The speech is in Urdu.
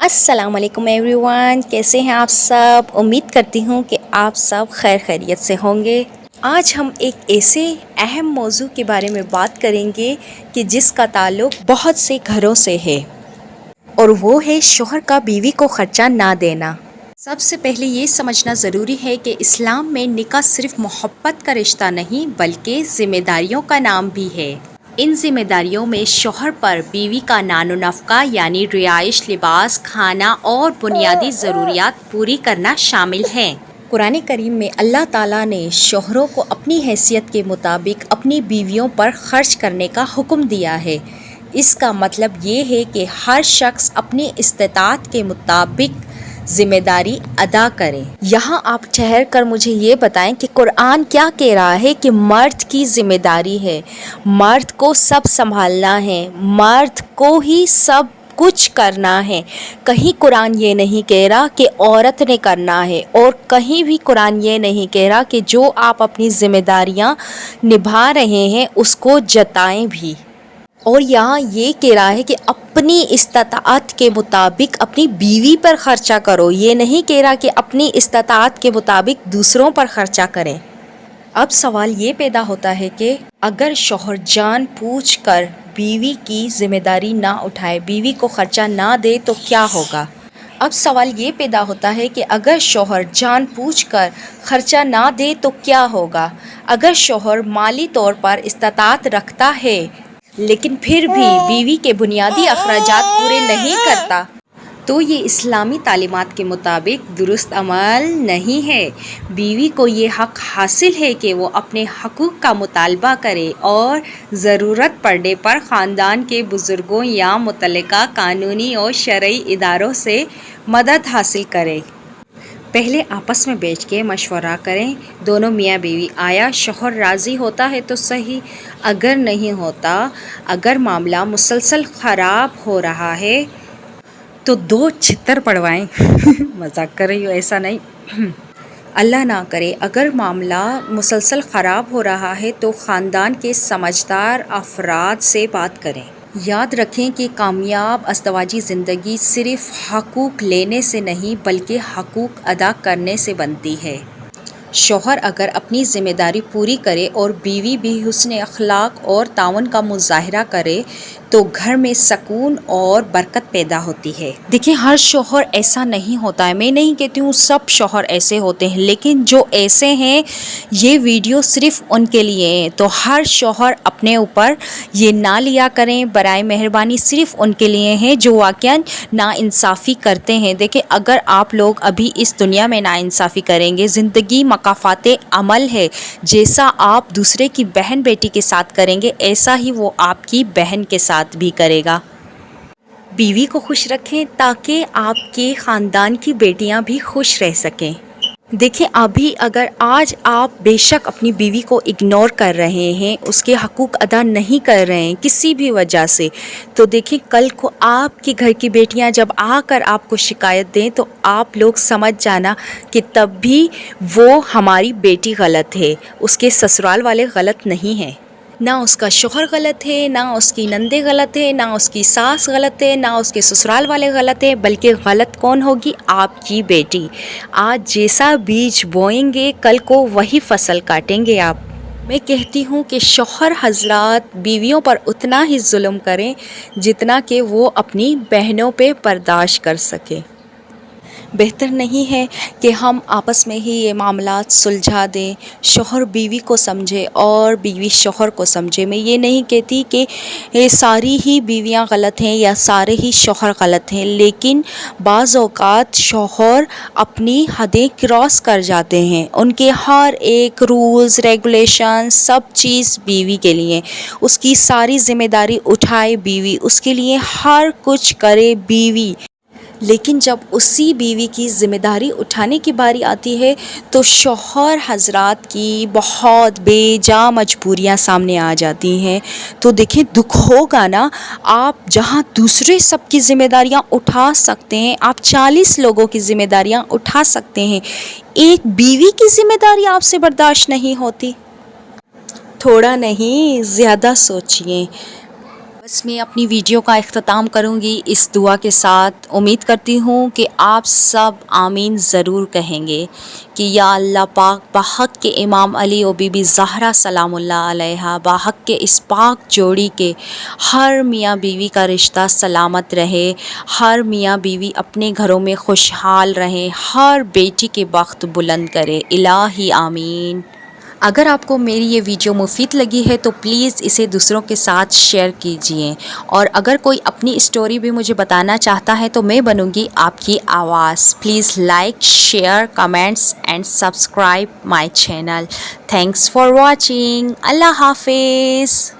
السلام علیکم ایوری ون، کیسے ہیں آپ سب؟ امید کرتی ہوں کہ آپ سب خیر خیریت سے ہوں گے۔ آج ہم ایک ایسے اہم موضوع کے بارے میں بات کریں گے کہ جس کا تعلق بہت سے گھروں سے ہے، اور وہ ہے شوہر کا بیوی کو خرچہ نہ دینا۔ سب سے پہلے یہ سمجھنا ضروری ہے کہ اسلام میں نکاح صرف محبت کا رشتہ نہیں بلکہ ذمہ داریوں کا نام بھی ہے۔ ان ذمہ داریوں میں شوہر پر بیوی کا نان و نفقہ یعنی رہائش، لباس، کھانا اور بنیادی ضروریات پوری کرنا شامل ہے۔ قرآن کریم میں اللہ تعالیٰ نے شوہروں کو اپنی حیثیت کے مطابق اپنی بیویوں پر خرچ کرنے کا حکم دیا ہے۔ اس کا مطلب یہ ہے کہ ہر شخص اپنی استطاعت کے مطابق ذمہ داری ادا کرے۔ یہاں آپ ٹھہر کر مجھے یہ بتائیں کہ قرآن کیا کہہ رہا ہے کہ مرد کی ذمہ داری ہے، مرد کو سب سنبھالنا ہے، مرد کو ہی سب کچھ کرنا ہے۔ کہیں قرآن یہ نہیں کہہ رہا کہ عورت نے کرنا ہے، اور کہیں بھی قرآن یہ نہیں کہہ رہا کہ جو آپ اپنی ذمہ داریاں نبھا رہے ہیں اس کو جتائیں بھی۔ اور یہاں یہ کہہ رہا ہے کہ اپنی استطاعت کے مطابق اپنی بیوی پر خرچہ کرو، یہ نہیں کہہ رہا کہ اپنی استطاعت کے مطابق دوسروں پر خرچہ کریں۔ اب سوال یہ پیدا ہوتا ہے کہ اگر شوہر جان بوجھ کر بیوی کی ذمہ داری نہ اٹھائے، بیوی کو خرچہ نہ دے تو کیا ہوگا؟ اب سوال یہ پیدا ہوتا ہے کہ اگر شوہر جان بوجھ کر خرچہ نہ دے تو کیا ہوگا؟ اگر شوہر مالی طور پر استطاعت رکھتا ہے لیکن پھر بھی بیوی کے بنیادی اخراجات پورے نہیں کرتا تو یہ اسلامی تعلیمات کے مطابق درست عمل نہیں ہے۔ بیوی کو یہ حق حاصل ہے کہ وہ اپنے حقوق کا مطالبہ کرے اور ضرورت پڑنے پر خاندان کے بزرگوں یا متعلقہ قانونی اور شرعی اداروں سے مدد حاصل کرے۔ پہلے آپس میں بیٹھ کے مشورہ کریں، دونوں میاں بیوی۔ آیا شوہر راضی ہوتا ہے تو صحیح، اگر نہیں ہوتا، اگر معاملہ مسلسل خراب ہو رہا ہے تو 2 چھتر پڑوائیں۔ مذاق کر رہی ہوں، ایسا نہیں۔ اللہ نہ کرے اگر معاملہ مسلسل خراب ہو رہا ہے تو خاندان کے سمجھدار افراد سے بات کریں۔ یاد رکھیں کہ کامیاب ازدواجی زندگی صرف حقوق لینے سے نہیں بلکہ حقوق ادا کرنے سے بنتی ہے۔ شوہر اگر اپنی ذمہ داری پوری کرے اور بیوی بھی حسن اخلاق اور تعاون کا مظاہرہ کرے تو گھر میں سکون اور برکت پیدا ہوتی ہے۔ دیکھیں، ہر شوہر ایسا نہیں ہوتا ہے، میں نہیں کہتی ہوں سب شوہر ایسے ہوتے ہیں، لیکن جو ایسے ہیں یہ ویڈیو صرف ان کے لیے ہے، تو ہر شوہر اپنے اوپر یہ نہ لیا کریں، برائے مہربانی صرف ان کے لیے ہیں جو واقعاً ناانصافی کرتے ہیں۔ دیکھیں، اگر آپ لوگ ابھی اس دنیا میں ناانصافی کریں گے، زندگی مکافات عمل ہے، جیسا آپ دوسرے کی بہن بیٹی کے ساتھ کریں گے ایسا ہی وہ آپ کی بہن کے ساتھ بھی کرے گا۔ بیوی کو خوش رکھیں تاکہ آپ کے خاندان کی بیٹیاں بھی خوش رہ سکیں۔ دیکھیں، ابھی اگر آج آپ بے شک اپنی بیوی کو اگنور کر رہے ہیں، اس کے حقوق ادا نہیں کر رہے ہیں کسی بھی وجہ سے، تو دیکھیں کل کو آپ کے گھر کی بیٹیاں جب آ کر آپ کو شکایت دیں تو آپ لوگ سمجھ جانا کہ تب بھی وہ ہماری بیٹی غلط ہے، اس کے سسرال والے غلط نہیں ہیں۔ نہ اس کا شوہر غلط ہے، نہ اس کی نندے غلط ہے، نہ اس کی ساس غلط ہے، نہ اس کے سسرال والے غلط ہیں، بلکہ غلط کون ہوگی؟ آپ کی بیٹی۔ آج جیسا بیج بوئیں گے کل کو وہی فصل کاٹیں گے آپ۔ میں کہتی ہوں کہ شوہر حضرات بیویوں پر اتنا ہی ظلم کریں جتنا کہ وہ اپنی بہنوں پہ برداشت کر سکیں۔ بہتر نہیں ہے کہ ہم آپس میں ہی یہ معاملات سلجھا دیں، شوہر بیوی کو سمجھے اور بیوی شوہر کو سمجھے۔ میں یہ نہیں کہتی کہ ساری ہی بیویاں غلط ہیں یا سارے ہی شوہر غلط ہیں، لیکن بعض اوقات شوہر اپنی حدیں کراس کر جاتے ہیں، ان کے ہر ایک رولز ریگولیشن سب چیز بیوی کے لیے، اس کی ساری ذمہ داری اٹھائے بیوی، اس کے لیے ہر کچھ کرے بیوی۔ لیکن جب اسی بیوی کی ذمہ داری اٹھانے کی باری آتی ہے تو شوہر حضرات کی بہت بے جا مجبوریاں سامنے آ جاتی ہیں، تو دیکھیں دکھ ہوگا نا۔ آپ جہاں دوسرے سب کی ذمہ داریاں اٹھا سکتے ہیں، آپ 40 لوگوں کی ذمہ داریاں اٹھا سکتے ہیں، ایک بیوی کی ذمہ داری آپ سے برداشت نہیں ہوتی۔ تھوڑا نہیں، زیادہ سوچئے۔ بس میں اپنی ویڈیو کا اختتام کروں گی اس دعا کے ساتھ. امید کرتی ہوں کہ آپ سب آمین ضرور کہیں گے کہ یا اللہ پاک بحق کے امام علی و بی بی زہرا سلام اللہ علیہا، بحق کے اس پاک جوڑی کے ہر میاں بیوی کا رشتہ سلامت رہے، ہر میاں بیوی اپنے گھروں میں خوشحال رہیں، ہر بیٹی کے بخت بلند کرے، الہی آمین. اگر آپ کو میری یہ ویڈیو مفید لگی ہے تو پلیز اسے دوسروں کے ساتھ شیئر کیجئے، اور اگر کوئی اپنی اسٹوری بھی مجھے بتانا چاہتا ہے تو میں بنوں گی آپ کی آواز. Please like, share, comments and subscribe my channel. Thanks for watching. اللہ حافظ.